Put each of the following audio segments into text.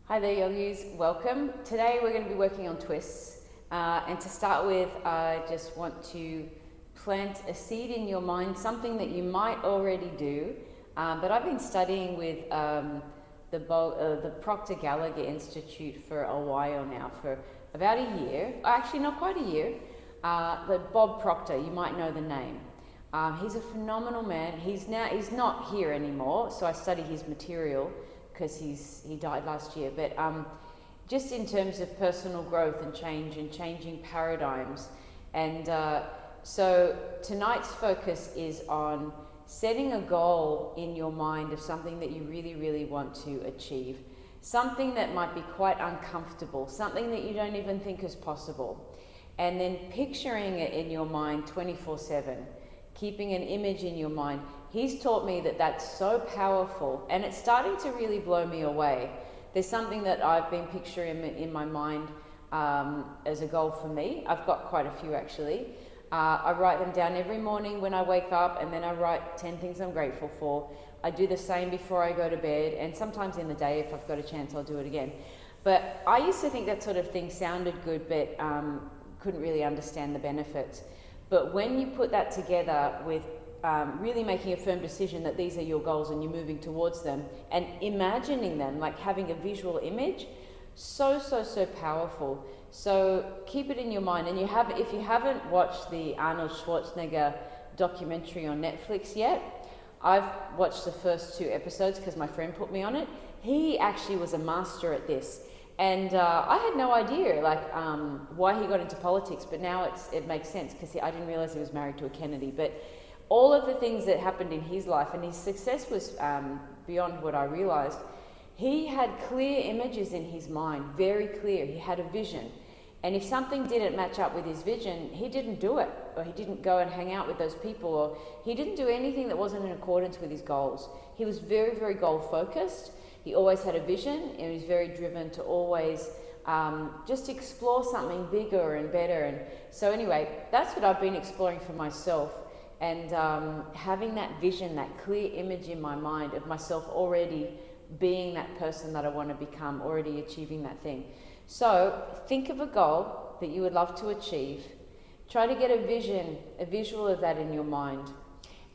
Hi there, yogis. Welcome. Today we're going to be working on twists. And to start with, I just want to plant a seed in your mind, something that you might already do. But I've been studying with the Proctor Gallagher Institute for a while now, for about a year. Actually, not quite a year. The Bob Proctor, you might know the name. He's a phenomenal man. He's not here anymore, so I study his material because he died last year. But just in terms of personal growth and change and changing paradigms. And so tonight's focus is on setting a goal in your mind of something that you really, really want to achieve. Something that might be quite uncomfortable, something that you don't even think is possible. And then picturing it in your mind 24/7, keeping an image in your mind. He's taught me that that's so powerful, and it's starting to really blow me away. There's something that I've been picturing in my mind as a goal for me. I've got quite a few actually. I write them down every morning when I wake up, and then I write 10 things I'm grateful for. I do the same before I go to bed, and sometimes in the day if I've got a chance I'll do it again. But I used to think that sort of thing sounded good, but couldn't really understand the benefits. But when you put that together with really making a firm decision that these are your goals and you're moving towards them and imagining them, like having a visual image, so powerful. So keep it in your mind. And if you haven't watched the Arnold Schwarzenegger documentary on Netflix yet, I've watched the first 2 episodes because my friend put me on it. He actually was a master at this. And I had no idea why he got into politics, but now it makes sense because I didn't realize he was married to a Kennedy. But all of the things that happened in his life, and his success was beyond what I realized. He had clear images in his mind, very clear. He had a vision. And if something didn't match up with his vision, he didn't do it, or he didn't go and hang out with those people, or he didn't do anything that wasn't in accordance with his goals. He was very, very goal focused. He always had a vision, and he was very driven to always just explore something bigger and better. And so anyway, that's what I've been exploring for myself, and having that vision, that clear image in my mind of myself already being that person that I want to become, already achieving that thing. So think of a goal that you would love to achieve. Try to get a vision, a visual of that in your mind.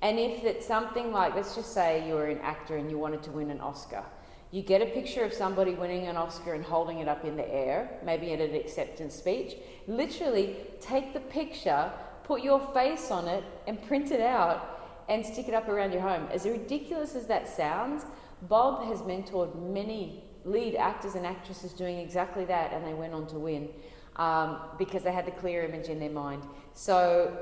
And if it's something like, let's just say you were an actor and you wanted to win an Oscar. You get a picture of somebody winning an Oscar and holding it up in the air, maybe at an acceptance speech. Literally take the picture, put your face on it and print it out and stick it up around your home. As ridiculous as that sounds, Bob has mentored many lead actors and actresses doing exactly that, and they went on to win because they had the clear image in their mind. So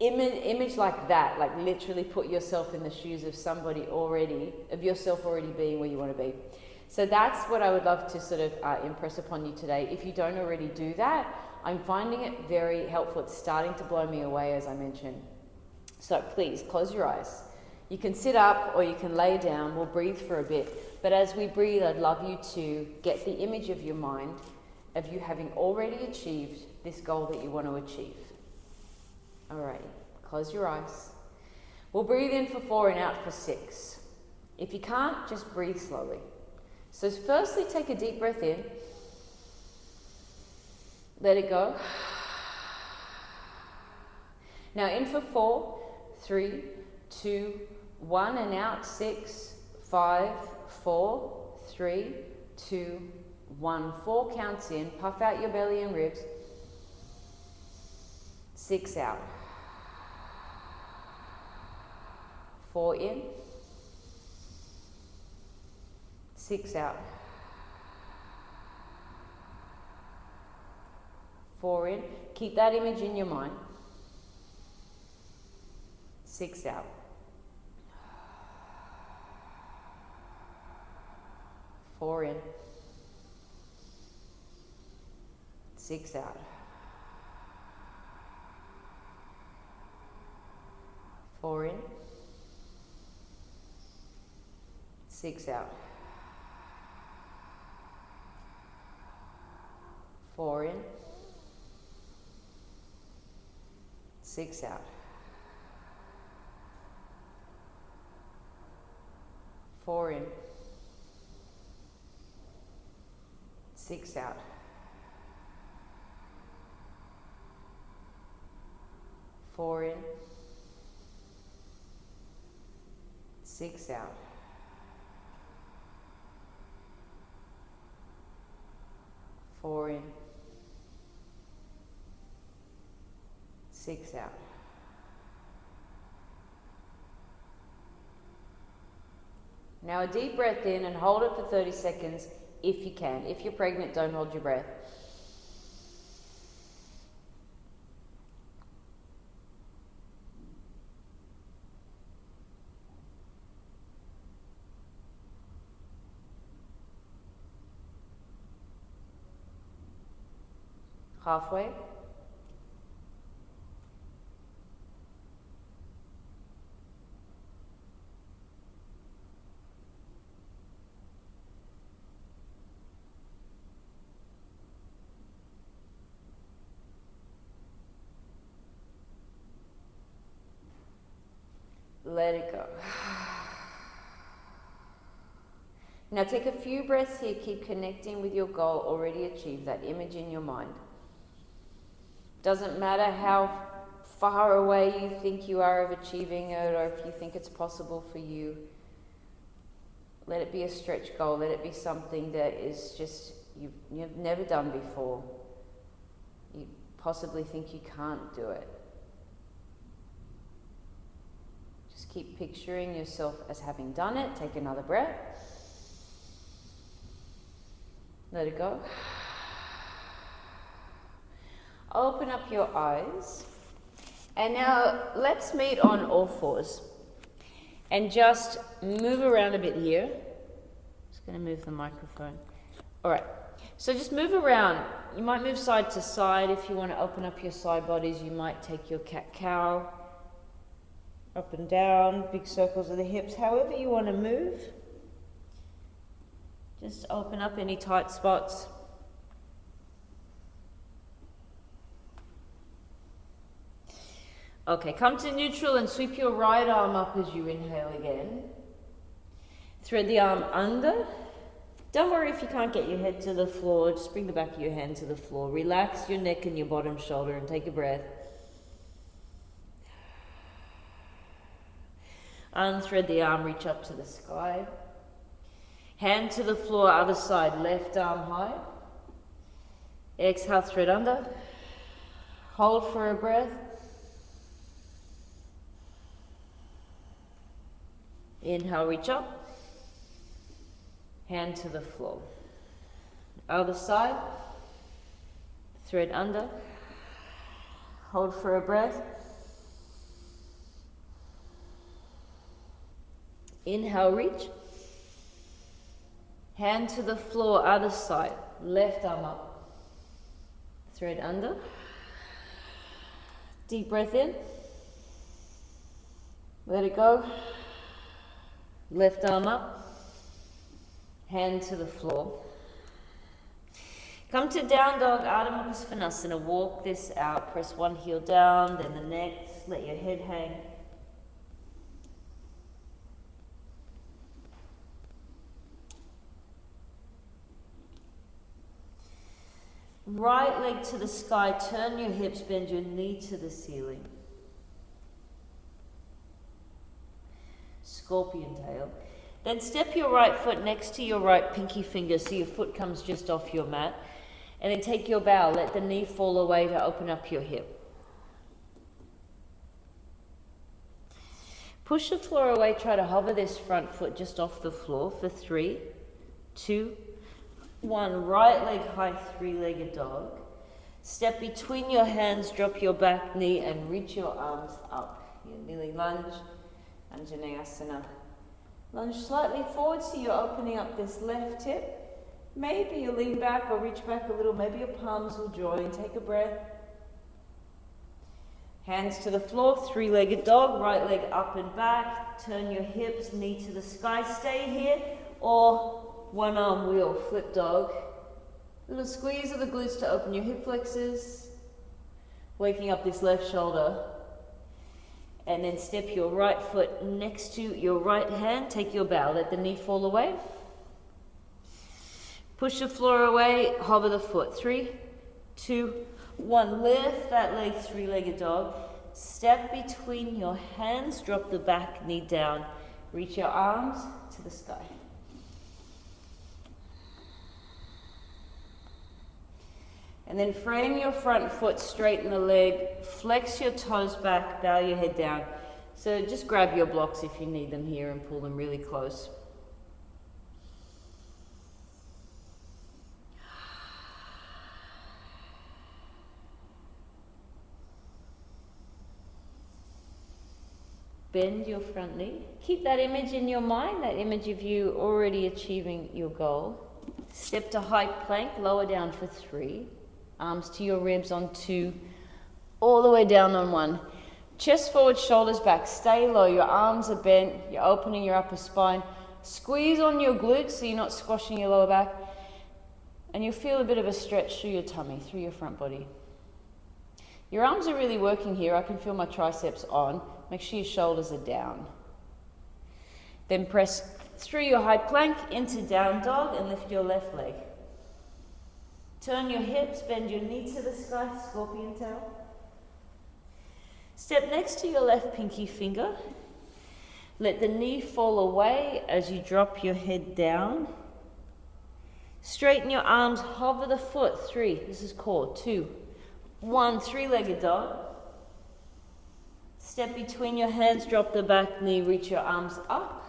image like that, like literally put yourself in the shoes of somebody already, of yourself already being where you want to be. So that's what I would love to sort of impress upon you today. If you don't already do that, I'm finding it very helpful. It's starting to blow me away, as I mentioned. So please close your eyes. You can sit up or you can lay down. We'll breathe for a bit. But as we breathe, I'd love you to get the image of your mind of you having already achieved this goal that you want to achieve. Alrighty, close your eyes. We'll breathe in for 4 and out for 6. If you can't, just breathe slowly. So firstly, take a deep breath in. Let it go. Now in for 4, 3, 2, 1, and out 6, 5, 4, 3, 2, 1. 4 counts in. Puff out your belly and ribs. 6 out. 4 in. 6 out. 4 in. Keep that image in your mind. 6 out. 4 in. 6 out. 4 in. 6 out. 4 in. 6 out. 4 in. 6 out. 4 in. 6 out. 4 in. 6 out. Now a deep breath in and hold it for 30 seconds if you can. If you're pregnant, don't hold your breath. Halfway. Let it go. Now take a few breaths here. Keep connecting with your goal already achieved, that image in your mind. Doesn't matter how far away you think you are of achieving it, or if you think it's possible for you. Let it be a stretch goal. Let it be something that is just you've never done before. You possibly think you can't do it. Just keep picturing yourself as having done it. Take another breath. Let it go. Open up your eyes. And now let's meet on all fours. And just move around a bit here. Just going to move the microphone. All right. So just move around. You might move side to side. If you want to open up your side bodies, you might take your cat-cow up and down, big circles of the hips, however you want to move. Just open up any tight spots. Okay, come to neutral and sweep your right arm up as you inhale again. Thread the arm under. Don't worry if you can't get your head to the floor, just bring the back of your hand to the floor. Relax your neck and your bottom shoulder and take a breath. Unthread the arm, reach up to the sky. Hand to the floor, other side, left arm high. Exhale, thread under. Hold for a breath. Inhale, reach up. Hand to the floor. Other side. Thread under. Hold for a breath. Inhale, reach. Hand to the floor, other side. Left arm up. Thread under. Deep breath in. Let it go. Left arm up. Hand to the floor. Come to down dog, Ardha Mukha Svanasana. Walk this out. Press one heel down, then the next. Let your head hang. Right leg to the sky, turn your hips, bend your knee to the ceiling. Scorpion tail. Then step your right foot next to your right pinky finger so your foot comes just off your mat. And then take your bow, let the knee fall away to open up your hip. Push the floor away, try to hover this front foot just off the floor for 3, 2, 1. Right leg high, three-legged dog. Step between your hands, drop your back knee and reach your arms up. Your kneeling lunge, Anjaneyasana. Lunge slightly forward so you're opening up this left hip. Maybe you lean back or reach back a little. Maybe your palms will join. Take a breath. Hands to the floor, three-legged dog. Right leg up and back. Turn your hips, knee to the sky. Stay here or one arm wheel, flip dog. Little squeeze of the glutes to open your hip flexors. Waking up this left shoulder. And then step your right foot next to your right hand. Take your bow. Let the knee fall away. Push the floor away, hover the foot. 3, 2, 1. Lift that leg, three-legged dog. Step between your hands, drop the back knee down. Reach your arms to the sky. And then frame your front foot, straighten the leg, flex your toes back, bow your head down. So just grab your blocks if you need them here and pull them really close. Bend your front knee. Keep that image in your mind, that image of you already achieving your goal. Step to high plank, lower down for 3. Arms to your ribs on 2, all the way down on 1. Chest forward, shoulders back, stay low, your arms are bent, you're opening your upper spine. Squeeze on your glutes so you're not squashing your lower back. And you'll feel a bit of a stretch through your tummy, through your front body. Your arms are really working here. I can feel my triceps on. Make sure your shoulders are down. Then press through your high plank into down dog and lift your left leg. Turn your hips, bend your knee to the sky, scorpion tail. Step next to your left pinky finger. Let the knee fall away as you drop your head down. Straighten your arms, hover the foot. 3, this is core. 2, 1, three-legged dog. Step between your hands, drop the back knee, reach your arms up.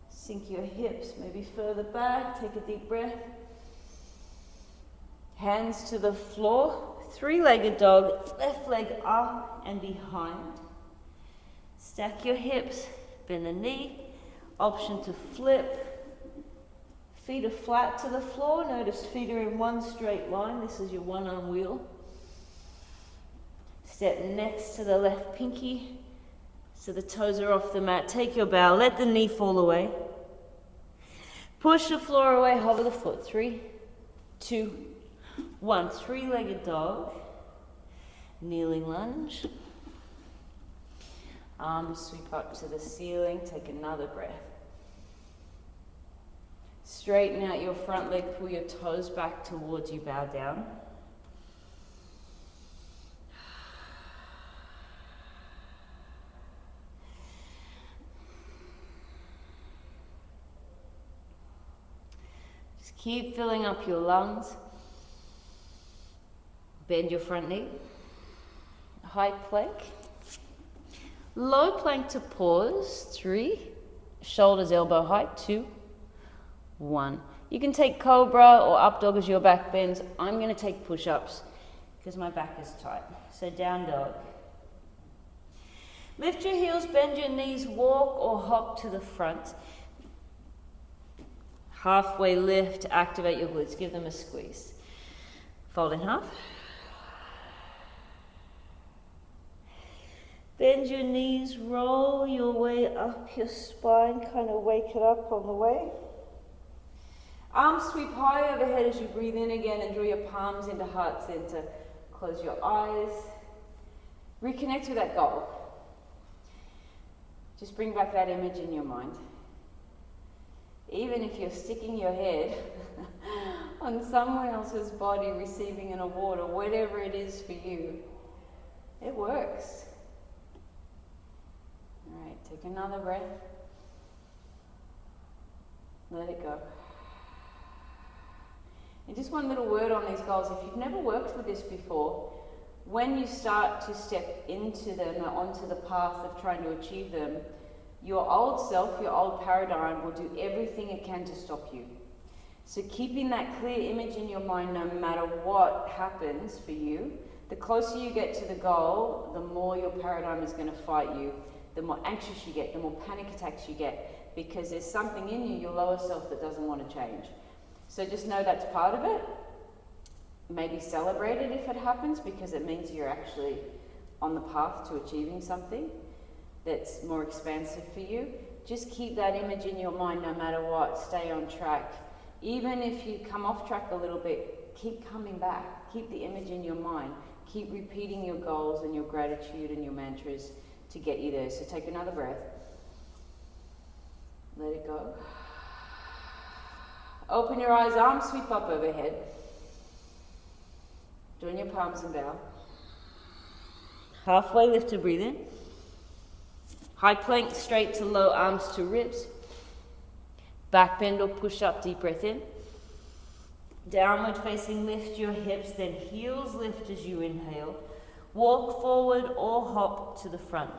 Sink your hips, maybe further back, take a deep breath. Hands to the floor, three-legged dog, left leg up and behind. Stack your hips, bend the knee, option to flip. Feet are flat to the floor, notice feet are in one straight line, this is your one-arm wheel. Step next to the left pinky, so the toes are off the mat. Take your bow, let the knee fall away. Push the floor away, hover the foot. 3, 2, 1, three-legged dog, kneeling lunge. Arms sweep up to the ceiling, take another breath. Straighten out your front leg, pull your toes back towards you, bow down. Just keep filling up your lungs. Bend your front knee, high plank, low plank to pause. 3, shoulders elbow height. 2, 1. You can take cobra or up dog as your back bends. I'm going to take push-ups because my back is tight. So down dog. Lift your heels, bend your knees, walk or hop to the front. Halfway lift, activate your glutes, give them a squeeze. Fold in half. Bend your knees, roll your way up your spine, kind of wake it up on the way. Arms sweep high overhead as you breathe in again and draw your palms into heart center. Close your eyes. Reconnect with that goal. Just bring back that image in your mind. Even if you're sticking your head on someone else's body receiving an award or whatever it is for you, it works. All right, take another breath. Let it go. And just one little word on these goals. If you've never worked with this before, when you start to step into them or onto the path of trying to achieve them, your old self, your old paradigm will do everything it can to stop you. So keeping that clear image in your mind no matter what happens for you, the closer you get to the goal, the more your paradigm is going to fight you, the more anxious you get, the more panic attacks you get, because there's something in you, your lower self, that doesn't want to change. So just know that's part of it. Maybe celebrate it if it happens, because it means you're actually on the path to achieving something that's more expansive for you. Just keep that image in your mind no matter what. Stay on track. Even if you come off track a little bit, keep coming back. Keep the image in your mind. Keep repeating your goals and your gratitude and your mantras to get you there. So take another breath. Let it go. Open your eyes, arms sweep up overhead. Join your palms and bow. Halfway lift to breathe in. High plank straight to low, arms to ribs. Back bend or push up, deep breath in. Downward facing, lift your hips, then heels lift as you inhale. Walk forward or hop to the front.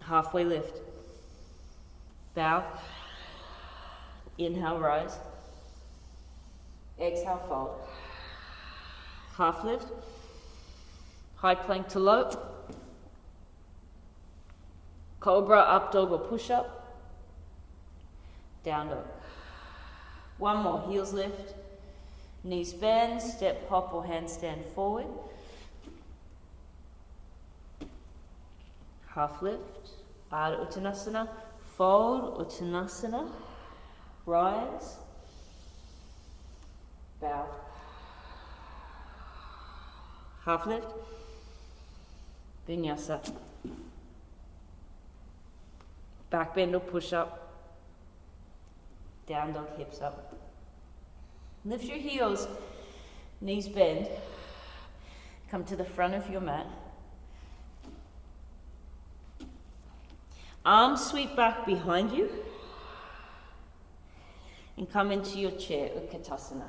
Halfway lift. Bow. Inhale, rise. Exhale, fold. Half lift. High plank to low. Cobra, up dog or push up. Down dog. One more, heels lift. Knees bend, step hop or handstand forward. Half lift. Ardha Uttanasana. Fold, Uttanasana. Rise. Bow. Half lift. Vinyasa. Back bend or push up. Down dog, hips up. Lift your heels, knees bend. Come to the front of your mat. Arms sweep back behind you. And come into your chair, Utkatasana.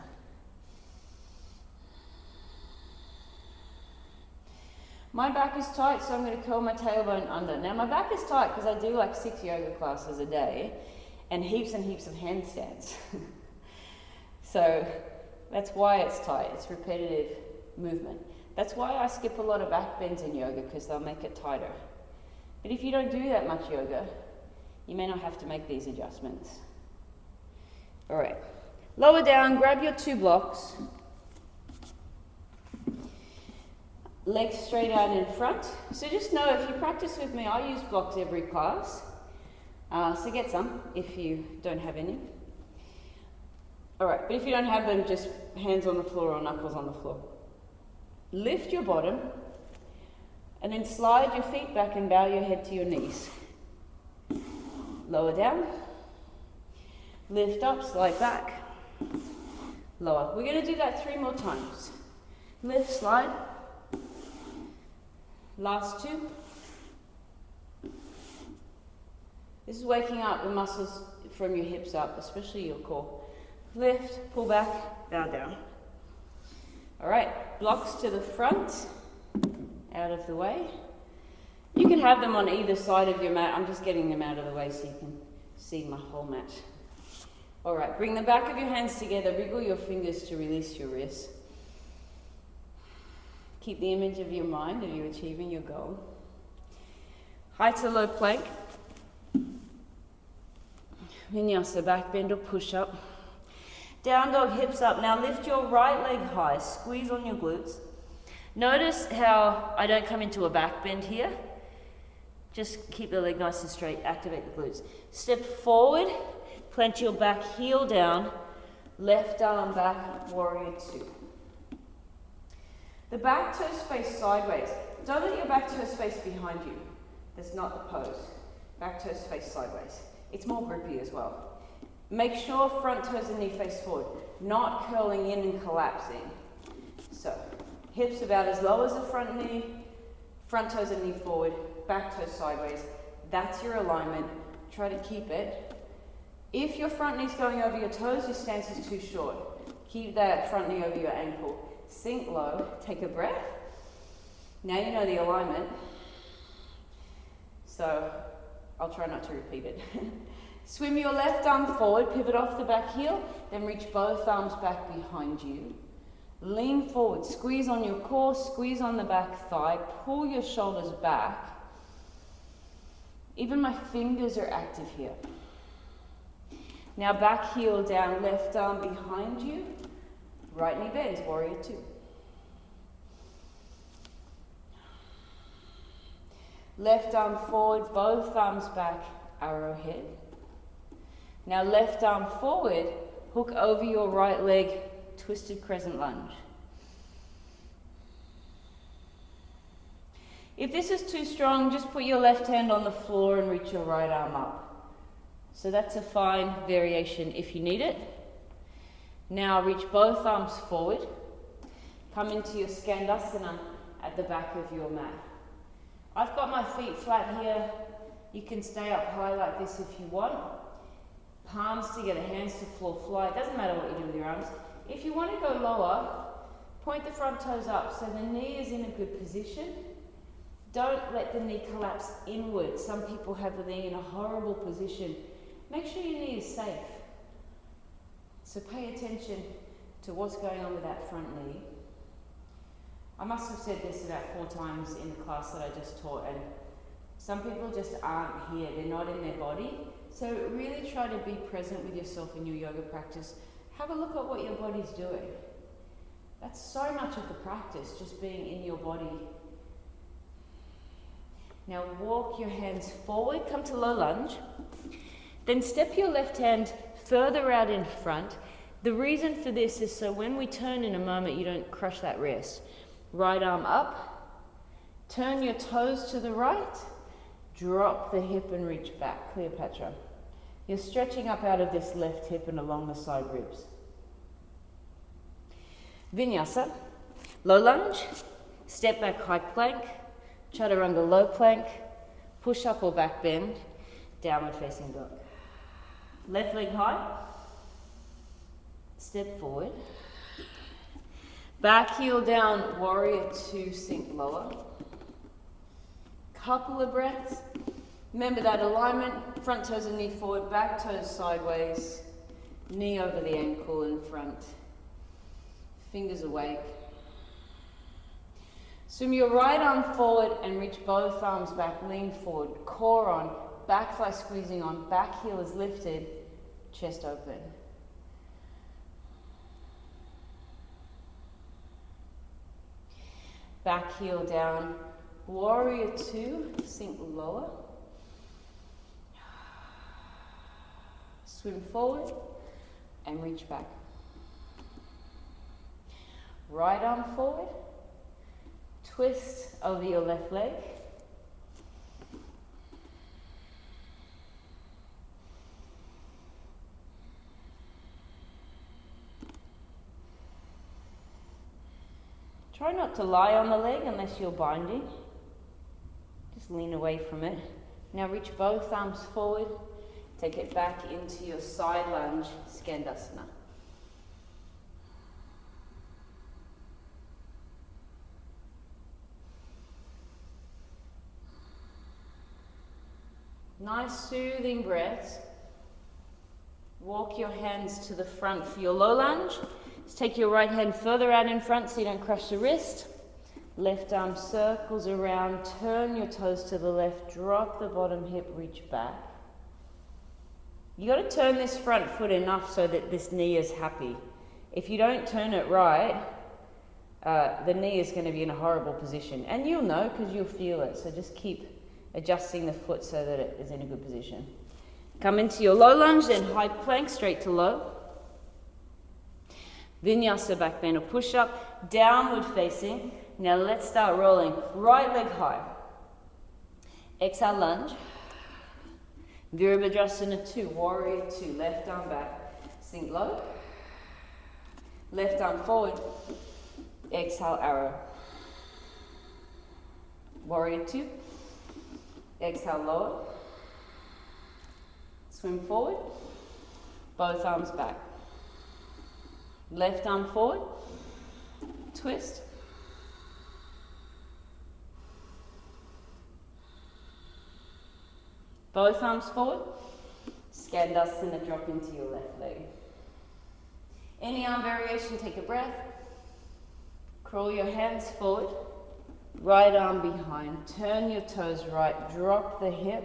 My back is tight, so I'm going to curl my tailbone under. Now my back is tight because I do like 6 yoga classes a day and heaps of handstands. So that's why it's tight, it's repetitive movement. That's why I skip a lot of back bends in yoga, because they'll make it tighter. But if you don't do that much yoga, you may not have to make these adjustments. All right, lower down, grab your 2 blocks. Legs straight out in front. So just know, if you practice with me, I use blocks every class. So get some if you don't have any. All right, but if you don't have them, just hands on the floor or knuckles on the floor. Lift your bottom and then slide your feet back and bow your head to your knees. Lower down. Lift up, slide back. Lower. We're going to do that 3 more times. Lift, slide. Last 2. This is waking up the muscles from your hips up, especially your core. Lift, pull back, bow down. All right, blocks to the front, out of the way. You can have them on either side of your mat. I'm just getting them out of the way so you can see my whole mat. All right, bring the back of your hands together, wriggle your fingers to release your wrists. Keep the image of your mind of you achieving your goal. High to low plank. Vinyasa, back bend or push up. Down dog, hips up. Now lift your right leg high, squeeze on your glutes. Notice how I don't come into a back bend here. Just keep the leg nice and straight, activate the glutes. Step forward, plant your back heel down, left arm back, warrior 2. The back toes face sideways. Don't let your back toes face behind you. That's not the pose. Back toes face sideways. It's more grippy as well. Make sure front toes and knee face forward, not curling in and collapsing. So, hips about as low as the front knee, front toes and knee forward, back toes sideways. That's your alignment. Try to keep it. If your front knee's going over your toes, your stance is too short. Keep that front knee over your ankle. Sink low, take a breath. Now you know the alignment. So, I'll try not to repeat it. Swim your left arm forward, pivot off the back heel, then reach both arms back behind you. Lean forward, squeeze on your core, squeeze on the back thigh, pull your shoulders back. Even my fingers are active here. Now back heel down, left arm behind you, right knee bends, warrior 2. Left arm forward, both arms back, arrowhead. Now left arm forward, hook over your right leg, twisted crescent lunge. If this is too strong, just put your left hand on the floor and reach your right arm up. So that's a fine variation if you need it. Now reach both arms forward. Come into your Skandasana at the back of your mat. I've got my feet flat here. You can stay up high like this if you want. Palms together, hands to floor, fly. It doesn't matter what you do with your arms. If you want to go lower, point the front toes up so the knee is in a good position. Don't let the knee collapse inward. Some people have the knee in a horrible position. Make sure your knee is safe. So pay attention to what's going on with that front knee. I must have said this about 4 times in the class that I just taught, and some people just aren't here. They're not in their body. So really try to be present with yourself in your yoga practice. Have a look at what your body's doing. That's so much of the practice, just being in your body. Now walk your hands forward, come to low lunge. Then step your left hand further out in front. The reason for this is so when we turn in a moment, you don't crush that wrist. Right arm up. Turn your toes to the right. Drop the hip and reach back, Cleopatra. You're stretching up out of this left hip and along the side ribs. Vinyasa, low lunge, step back high plank, chaturanga low plank, push up or back bend, downward facing dog. Left leg high, step forward. Back heel down, warrior 2, sink lower. Couple of breaths. Remember that alignment, front toes and knee forward, back toes sideways, knee over the ankle in front. Fingers awake. Swim your right arm forward and reach both arms back, lean forward, core on, back thigh squeezing on, back heel is lifted, chest open. Back heel down, warrior 2, sink lower. Swim forward and reach back. Right arm forward, twist over your left leg. Try not to lie on the leg unless you're binding. Just lean away from it. Now reach both arms forward. Take it back into your side lunge, Skandasana. Nice soothing breaths. Walk your hands to the front for your low lunge. Just take your right hand further out in front so you don't crush the wrist. Left arm circles around, turn your toes to the left, drop the bottom hip, reach back. You got to turn this front foot enough so that this knee is happy. If you don't turn it right, the knee is going to be in a horrible position. And you'll know because you'll feel it. So just keep adjusting the foot so that it is in a good position. Come into your low lunge, then high plank, straight to low. Vinyasa back bend or push up, downward facing. Now let's start rolling. Right leg high. Exhale, lunge. Virabhadrasana 2, warrior 2, left arm back. Sink low. Left arm forward. Exhale, arrow. Warrior 2. Exhale, lower. Swim forward. Both arms back. Left arm forward. Twist. Both arms forward. Skandasana, drop into your left leg. Any arm variation, take a breath. Crawl your hands forward. Right arm behind. Turn your toes right. Drop the hip.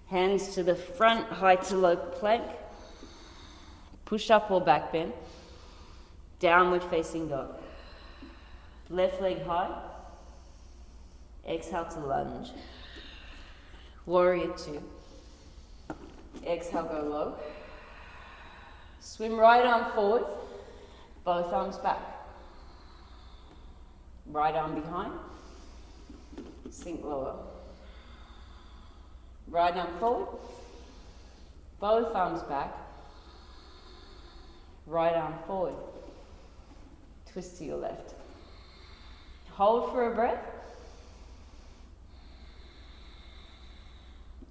Hands to the front, high to low plank. Push up or back bend. Downward facing dog. Left leg high. Exhale to lunge. Warrior 2. Exhale, go low. Swim right arm forward. Both arms back. Right arm behind. Sink lower. Right arm forward. Both arms back. Right arm behind. Sink lower. Right arm forward. Swim right arm forward. Both arms back. Right arm behind. Sink lower. Right arm behind. Sink lower. Right arm forward. Both arms back. Right arm behind. Sink lower. Right arm forward. Both arms back. Right arm forward. Twist to your left. Hold for a breath.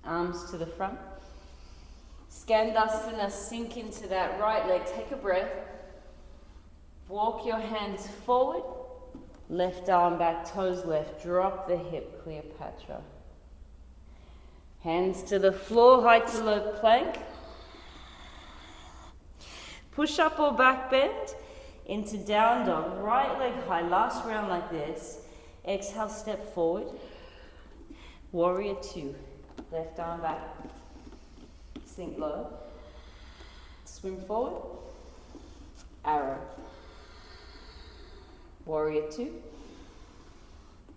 Arms to the front. Skandasana, sink into that right leg. Take a breath. Walk your hands forward. Left arm back, toes left. Drop the hip, Cleopatra. Hands to the floor, high to low plank. Push up or back bend into down dog. Right leg high, last round like this. Exhale, step forward. Warrior two. Left arm back. Sink low. Swim forward. Arrow. Warrior two.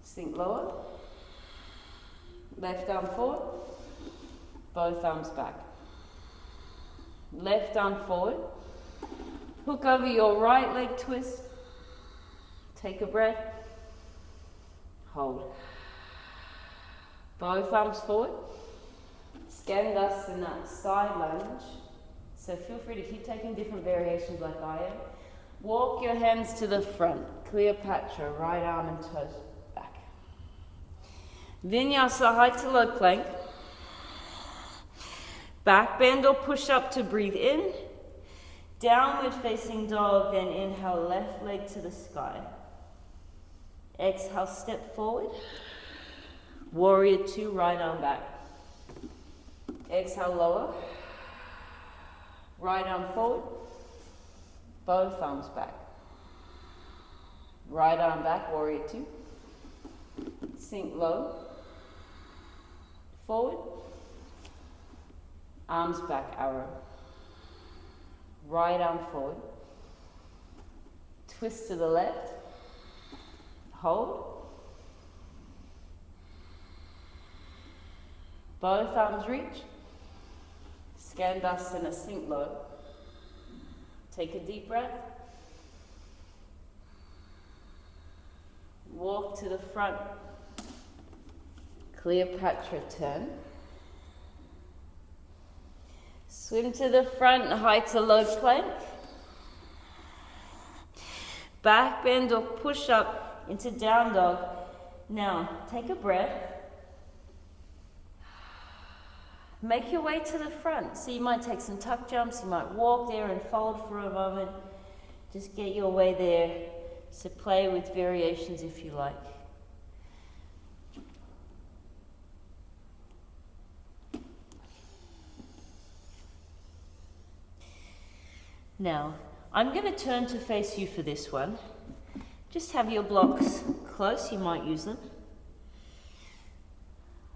Sink lower. Left arm forward. Both arms back. Left arm forward. Hook over your right leg, twist. Take a breath. Hold. Both arms forward. Skandasana, side lunge. So feel free to keep taking different variations like I am. Walk your hands to the front. Cleopatra, right arm and toes back. Vinyasa, high to low plank. Back bend or push up to breathe in. Downward facing dog, then inhale, left leg to the sky. Exhale, step forward. Warrior two, right arm back. Exhale, lower. Right arm forward. Both arms back. Right arm back, warrior two. Sink low. Forward. Arms back, arrow. Right arm forward. Twist to the left. Hold. Both arms reach. Skandasana, sink low. Take a deep breath. Walk to the front. Cleopatra turn. Swim to the front, high to low plank. Back bend or push up into down dog. Now, take a breath. Make your way to the front. So you might take some tuck jumps, you might walk there and fold for a moment. Just get your way there. So play with variations if you like. Now, I'm going to turn to face you for this one. Just have your blocks close, you might use them.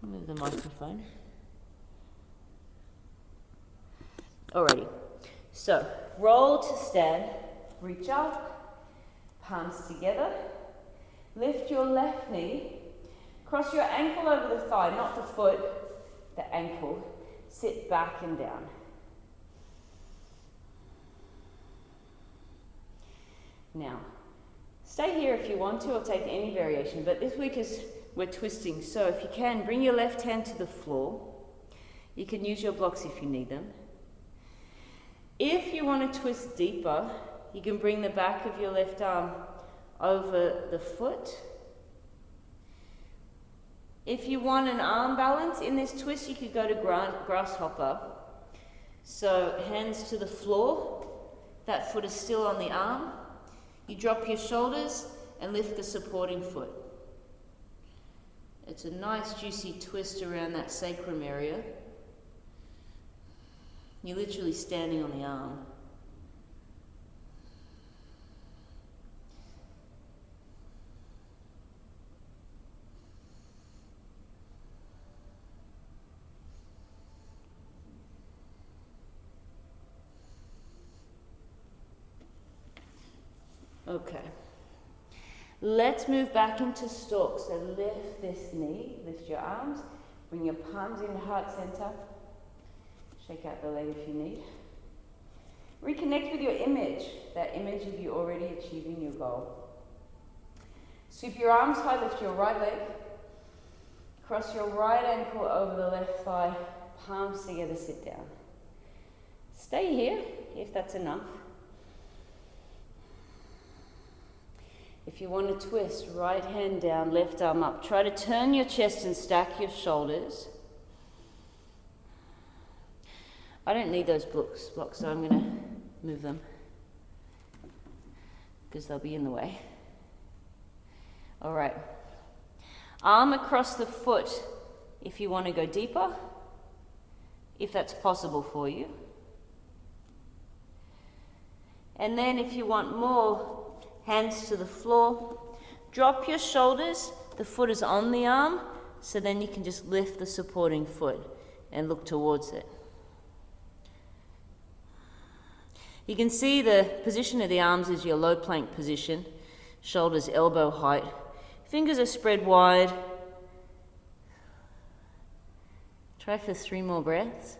Move the microphone. Alrighty, so roll to stand, reach up, palms together, lift your left knee, cross your ankle over the thigh, not the foot, the ankle, sit back and down. Now, stay here if you want to or take any variation, but this week we're twisting, so if you can, bring your left hand to the floor. You can use your blocks if you need them. If you want to twist deeper, you can bring the back of your left arm over the foot. If you want an arm balance in this twist, you could go to grasshopper. So hands to the floor, that foot is still on the arm. You drop your shoulders and lift the supporting foot. It's a nice juicy twist around that sacrum area. You're literally standing on the arm. Okay. Let's move back into stalk. So lift this knee, lift your arms, bring your palms into heart center. Shake out the leg if you need. Reconnect with your image, that image of you already achieving your goal. Sweep your arms high, lift your right leg. Cross your right ankle over the left thigh, palms together, sit down. Stay here if that's enough. If you want to twist, right hand down, left arm up. Try to turn your chest and stack your shoulders. I don't need those blocks, so I'm going to move them because they'll be in the way. All right. Arm across the foot if you want to go deeper, if that's possible for you. And then if you want more, hands to the floor. Drop your shoulders, the foot is on the arm, so then you can just lift the supporting foot and look towards it. You can see the position of the arms is your low plank position, shoulders elbow height. Fingers are spread wide. Try for 3 more breaths.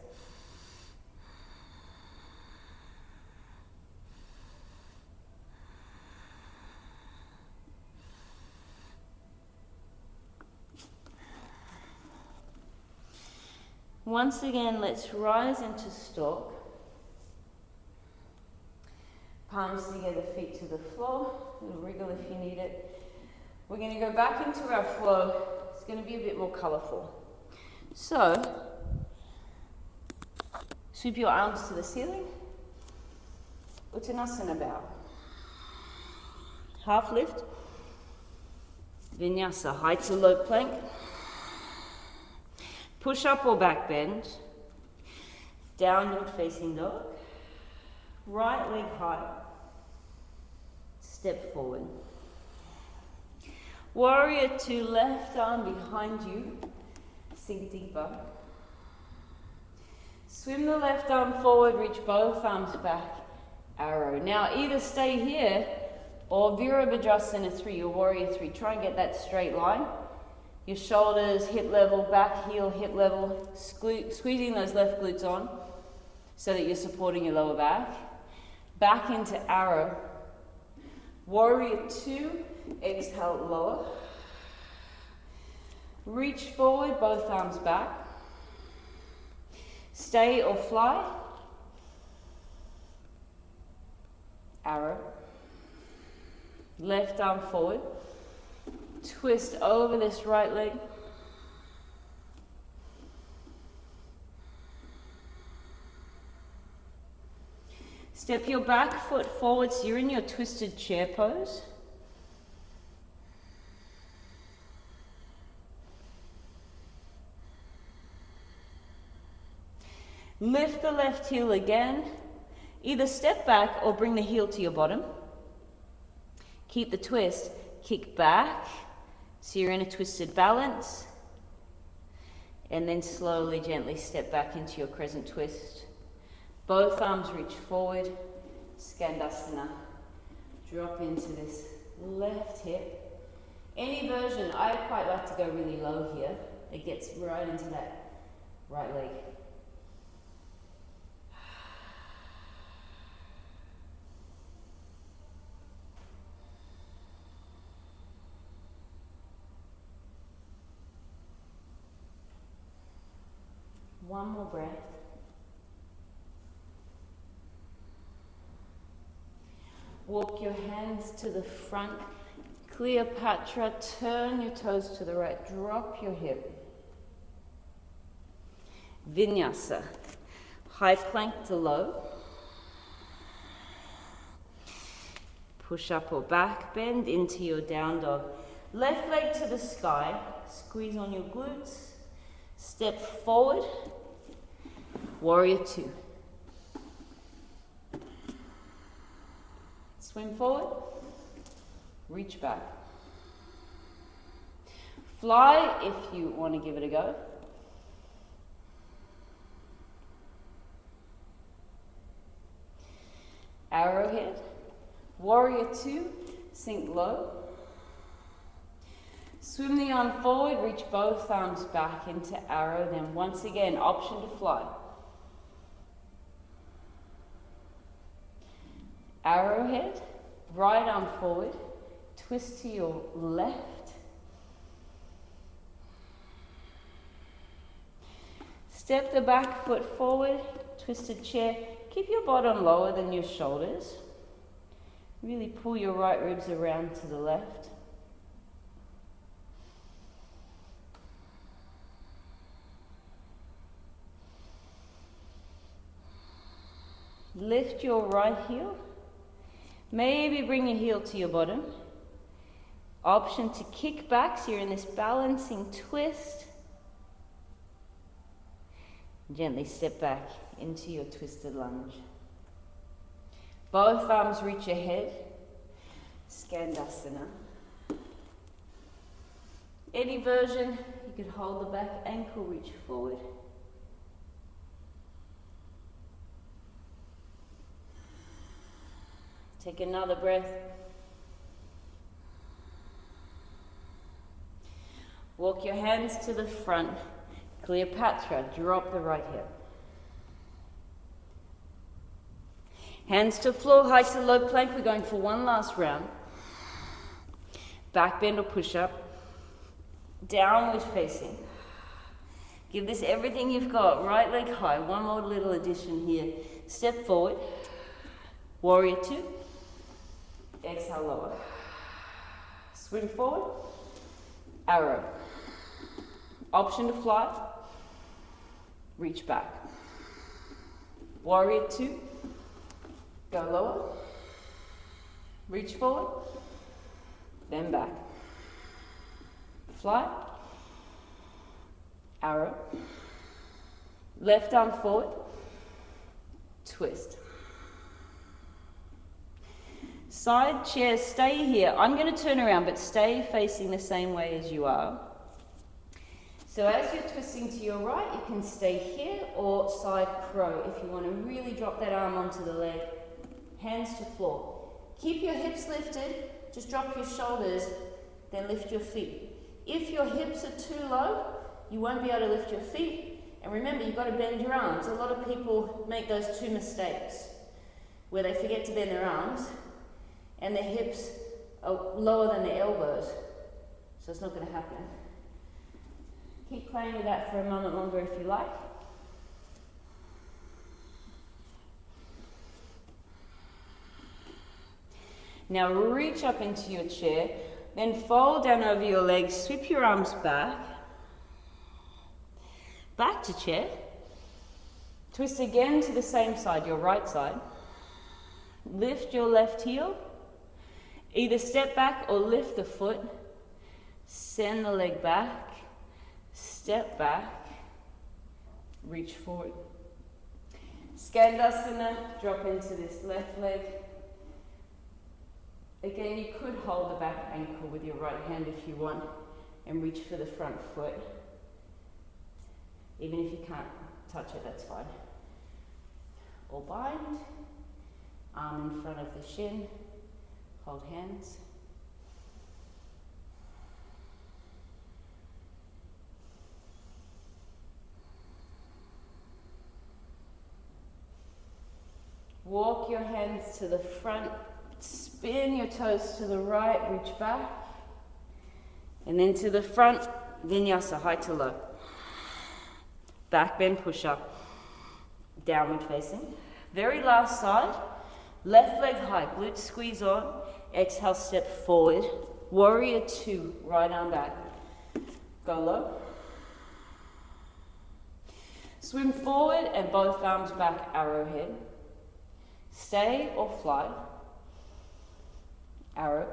Once again, let's rise into stork. Palms together, feet to the floor. A little wriggle if you need it. We're going to go back into our flow. It's going to be a bit more colourful. So, sweep your arms to the ceiling. Uttanasana bow. Half lift. Vinyasa, high to low plank. Push up or back bend. Downward facing dog. Right leg high. Step forward. Warrior 2, left arm behind you. Sink deeper. Swim the left arm forward, reach both arms back. Arrow. Now either stay here or Virabhadrasana 3, your warrior 3. Try and get that straight line. Your shoulders hip level, back heel hip level, squeezing those left glutes on so that you're supporting your lower back. Back into arrow. Warrior 2, exhale, lower. Reach forward, both arms back. Stay or fly. Arrow. Left arm forward. Twist over this right leg. Step your back foot forward so you're in your twisted chair pose. Lift the left heel again. Either step back or bring the heel to your bottom. Keep the twist. Kick back. So you're in a twisted balance. And then slowly, gently step back into your crescent twist. Both arms reach forward. Skandasana. Drop into this left hip. Any version, I quite like to go really low here. It gets right into that right leg. One more breath. Walk your hands to the front. Cleopatra, turn your toes to the right. Drop your hip. Vinyasa. High plank to low. Push up or back bend into your down dog. Left leg to the sky. Squeeze on your glutes. Step forward. Warrior 2. Swim forward. Reach back. Fly if you want to give it a go. Arrowhead. Warrior 2. Sink low. Swim the arm forward, reach both arms back into arrow, then once again, option to fly. Arrowhead, right arm forward, twist to your left. Step the back foot forward, twisted chair, keep your bottom lower than your shoulders. Really pull your right ribs around to the left. Lift your right heel. Maybe bring your heel to your bottom. Option to kick back, so you're in this balancing twist. Gently step back into your twisted lunge. Both arms reach ahead. Skandasana. Any version, you could hold the back ankle, reach forward. Take another breath. Walk your hands to the front. Cleopatra, drop the right hip. Hands to floor, high to low plank. We're going for one last round. Back bend or push up. Downward facing. Give this everything you've got. Right leg high. One more little addition here. Step forward. Warrior two. Exhale, lower. Swing forward. Arrow. Option to fly. Reach back. Warrior two. Go lower. Reach forward. Then back. Fly. Arrow. Left arm forward. Twist. Side chair, stay here. I'm going to turn around, but stay facing the same way as you are. So as you're twisting to your right, you can stay here or side crow if you want to really drop that arm onto the leg. Hands to floor. Keep your hips lifted. Just drop your shoulders, then lift your feet. If your hips are too low, you won't be able to lift your feet. And remember, you've got to bend your arms. A lot of people make those two mistakes where they forget to bend their arms and their hips are lower than their elbows. So it's not going to happen. Keep playing with that for a moment longer if you like. Now reach up into your chair, then fold down over your legs, sweep your arms back. Back to chair. Twist again to the same side, your right side. Lift your left heel. Either step back or lift the foot. Send the leg back. Step back. Reach forward. Skandasana, drop into this left leg. Again, you could hold the back ankle with your right hand if you want and reach for the front foot. Even if you can't touch it, that's fine. Or bind, arm in front of the shin, hold hands. Walk your hands to the front, spin your toes to the right, reach back, and then to the front, vinyasa, high to low. Back bend, push up, downward facing. Very last side, left leg high, glutes squeeze on, exhale, step forward. Warrior two, right arm back. Go low. Swim forward and both arms back, arrowhead. Stay or fly. Arrow.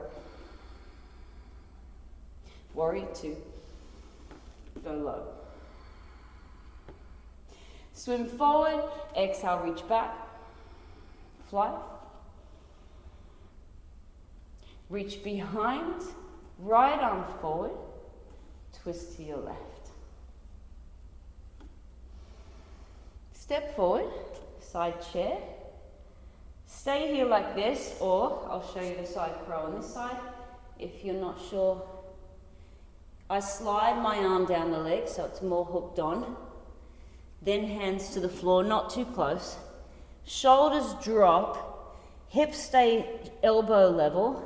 Warrior two. Go low. Swim forward, exhale, reach back. Fly. Reach behind, right arm forward, twist to your left. Step forward, side chair. Stay here like this, or I'll show you the side crow on this side if you're not sure. I slide my arm down the leg so it's more hooked on. Then hands to the floor, not too close. Shoulders drop, hips stay elbow level,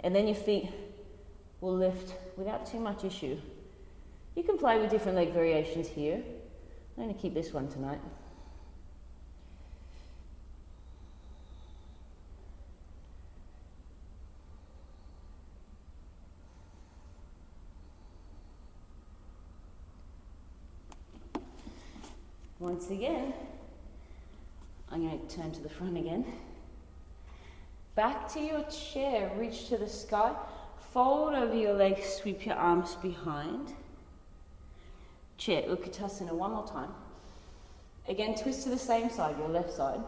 and then your feet will lift without too much issue. You can play with different leg variations here. I'm going to keep this one tonight. Once again, I'm going to turn to the front again. Back to your chair, reach to the sky, fold over your legs, sweep your arms behind. Chair, Utkatasana, one more time. Again, twist to the same side, your left side.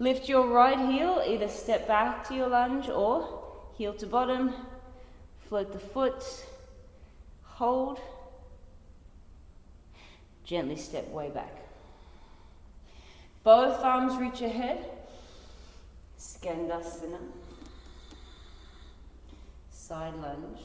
Lift your right heel, either step back to your lunge or heel to bottom. Float the foot, hold. Gently step way back. Both arms reach ahead. Skandasana. Side lunge.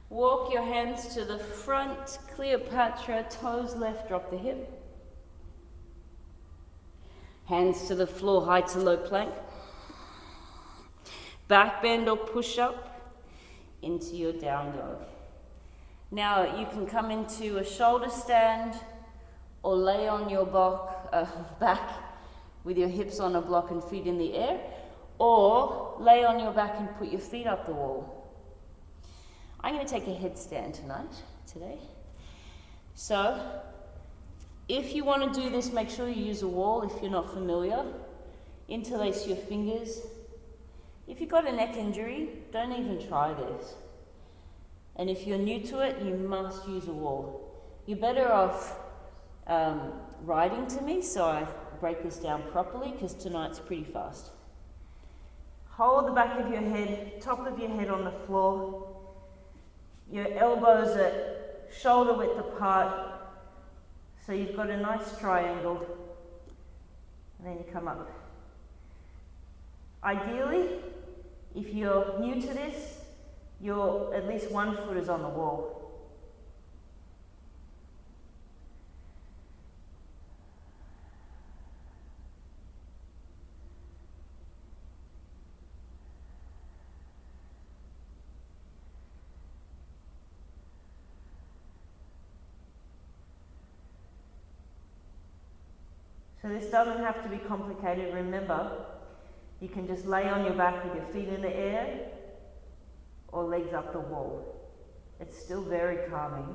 Walk your hands to the front, Cleopatra, toes left, drop the hip. Hands to the floor, high to low plank. Back bend or push up into your down dog. Now you can come into a shoulder stand or lay on your back with your hips on a block and feet in the air, or lay on your back and put your feet up the wall. I'm going to take a headstand today. So, if you want to do this, make sure you use a wall if you're not familiar. Interlace your fingers. If you've got a neck injury, don't even try this. And if you're new to it, you must use a wall. You're better off writing to me so I break this down properly, because tonight's pretty fast. Hold the back of your head, top of your head on the floor. Your elbows are shoulder width apart, so you've got a nice triangle, and then you come up. Ideally, if you're new to this, at least one foot is on the wall. So this doesn't have to be complicated. Remember, you can just lay on your back with your feet in the air or legs up the wall. It's still very calming.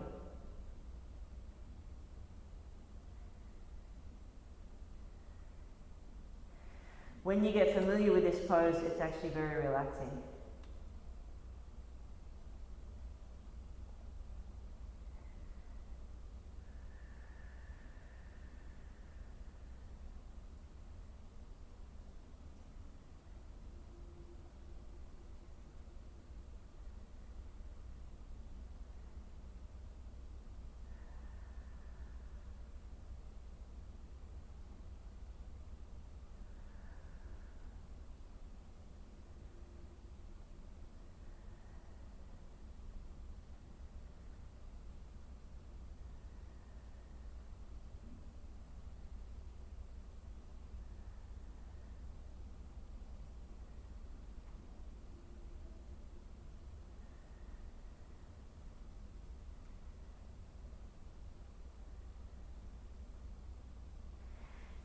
When you get familiar with this pose, it's actually very relaxing.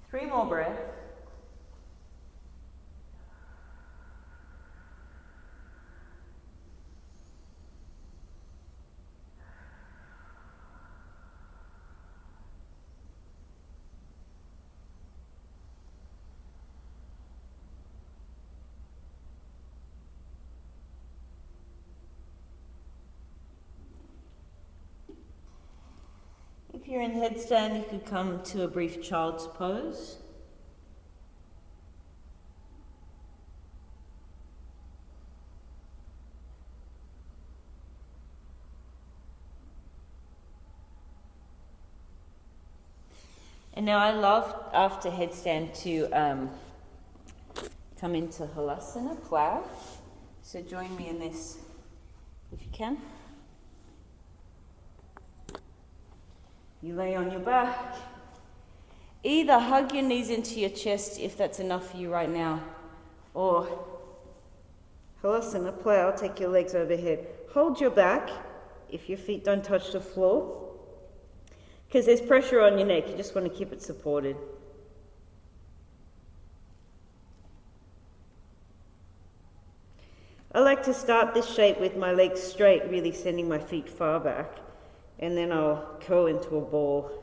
Three more breaths. If you're in headstand, you could come to a brief child's pose. And now I love, after headstand, to come into Halasana, plow. So join me in this if you can. You lay on your back. Either hug your knees into your chest if that's enough for you right now, or Halasana, plow, take your legs overhead. Hold your back if your feet don't touch the floor. because there's pressure on your neck. You just want to keep it supported. I like to start this shape with my legs straight, really sending my feet far back, and then I'll curl into a ball.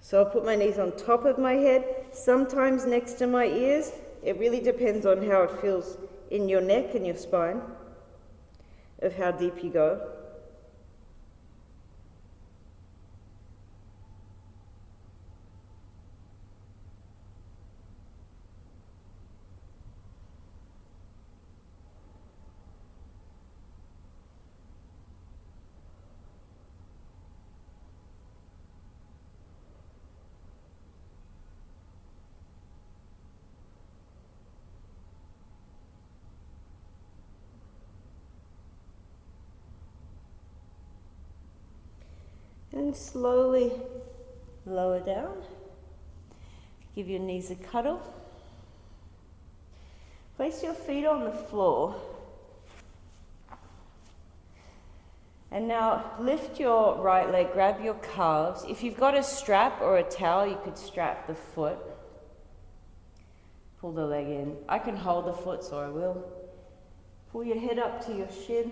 So I'll put my knees on top of my head, sometimes next to my ears. It really depends on how it feels in your neck and your spine, of how deep you go. And slowly lower down. Give your knees a cuddle. Place your feet on the floor. And now lift your right leg, grab your calves. If you've got a strap or a towel, you could strap the foot. Pull the leg in. I can hold the foot, so I will. Pull your head up to your shin.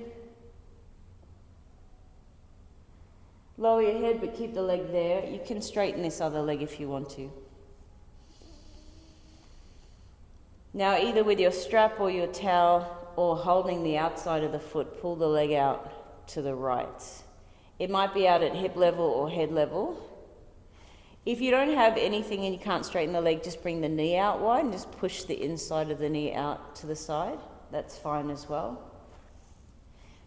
Lower your head, but keep the leg there. You can straighten this other leg if you want to. Now, either with your strap or your towel, or holding the outside of the foot, pull the leg out to the right. It might be out at hip level or head level. If you don't have anything and you can't straighten the leg, just bring the knee out wide and just push the inside of the knee out to the side. That's fine as well.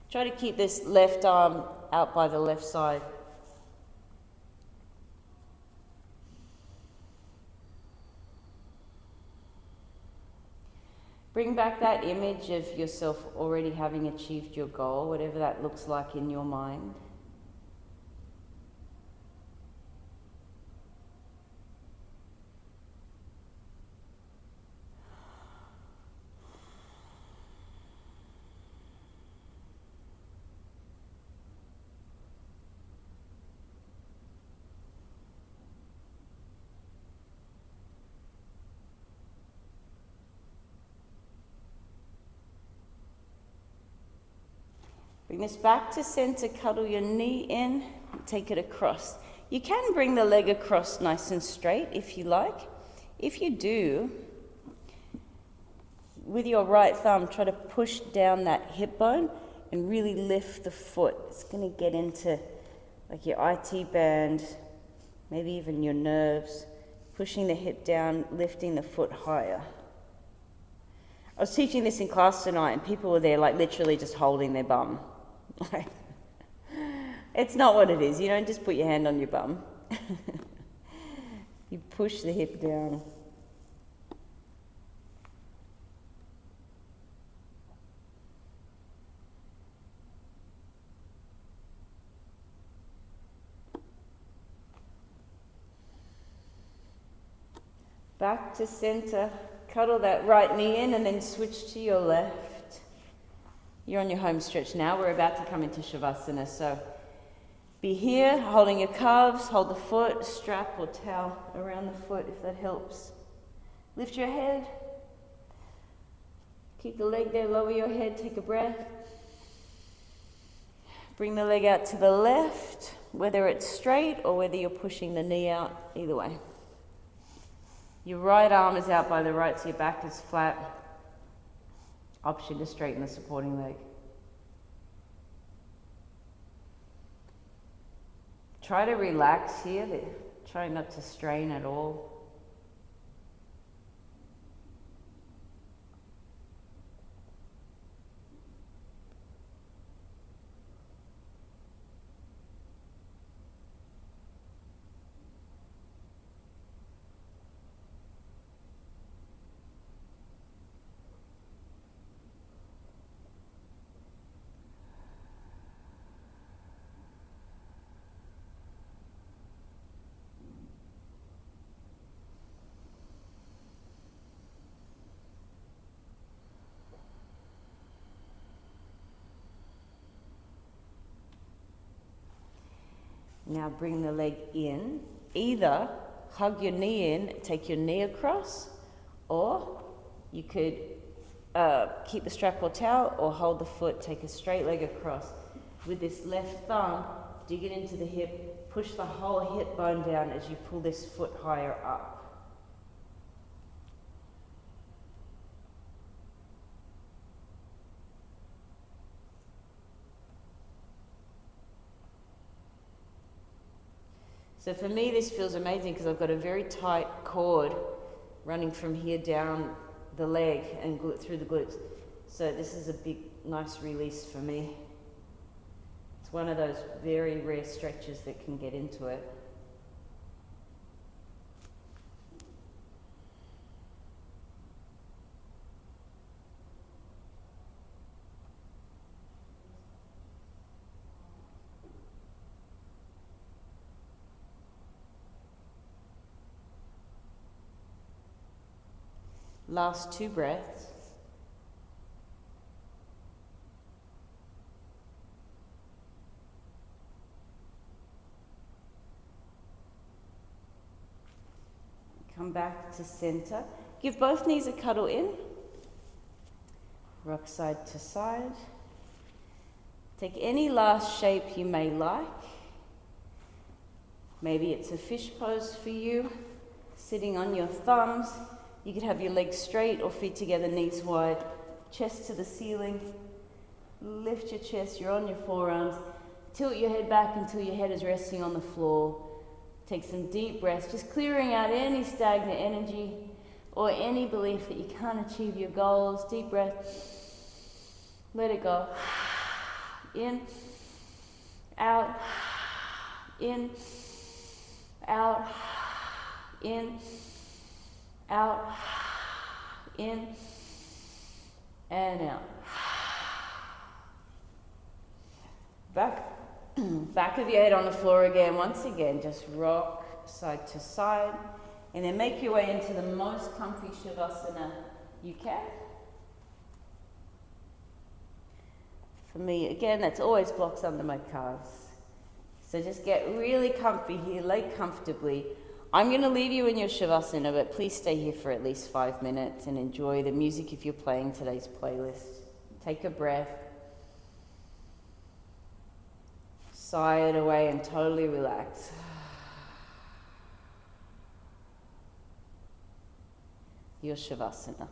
Try to keep this left arm out by the left side. Bring back that image of yourself already having achieved your goal, whatever that looks like in your mind. Bring this back to center, cuddle your knee in, and take it across. You can bring the leg across nice and straight if you like. If you do, with your right thumb, try to push down that hip bone and really lift the foot. It's going to get into like your IT band, maybe even your nerves, pushing the hip down, lifting the foot higher. I was teaching this in class tonight and people were there like literally just holding their bum. It's not what it is. You don't just put your hand on your bum. You push the hip down. Back to center. Cuddle that right knee in and then switch to your left. You're on your home stretch now. We're about to come into Shavasana. So be here, holding your calves, hold the foot, strap or towel around the foot if that helps. Lift your head. Keep the leg there, lower your head, take a breath. Bring the leg out to the left, whether it's straight or whether you're pushing the knee out, either way. Your right arm is out by the right, so your back is flat. Option to straighten the supporting leg. Try to relax here. Try not to strain at all. Now bring the leg in. Either hug your knee in, take your knee across, or you could keep the strap or towel, or hold the foot, take a straight leg across. With this left thumb, dig it into the hip, push the whole hip bone down as you pull this foot higher up. So for me, this feels amazing because I've got a very tight cord running from here down the leg and through the glutes. So this is a big, nice release for me. It's one of those very rare stretches that can get into it. Last 2 breaths. Come back to center. Give both knees a cuddle in. Rock side to side. Take any last shape you may like. Maybe it's a fish pose for you, sitting on your thumbs. You could have your legs straight or feet together, knees wide, chest to the ceiling. Lift your chest, you're on your forearms. Tilt your head back until your head is resting on the floor. Take some deep breaths, just clearing out any stagnant energy or any belief that you can't achieve your goals. Deep breath. Let it go. In, out, in, out, in, out, in, and out. Back of your head on the floor again. Once again, just rock side to side, and then make your way into the most comfy Shavasana you can. For me, again, that's always blocks under my calves. So just get really comfy here, lay comfortably. I'm going to leave you in your Shavasana, but please stay here for at least 5 minutes and enjoy the music if you're playing today's playlist. Take a breath. Sigh it away and totally relax. Your Shavasana.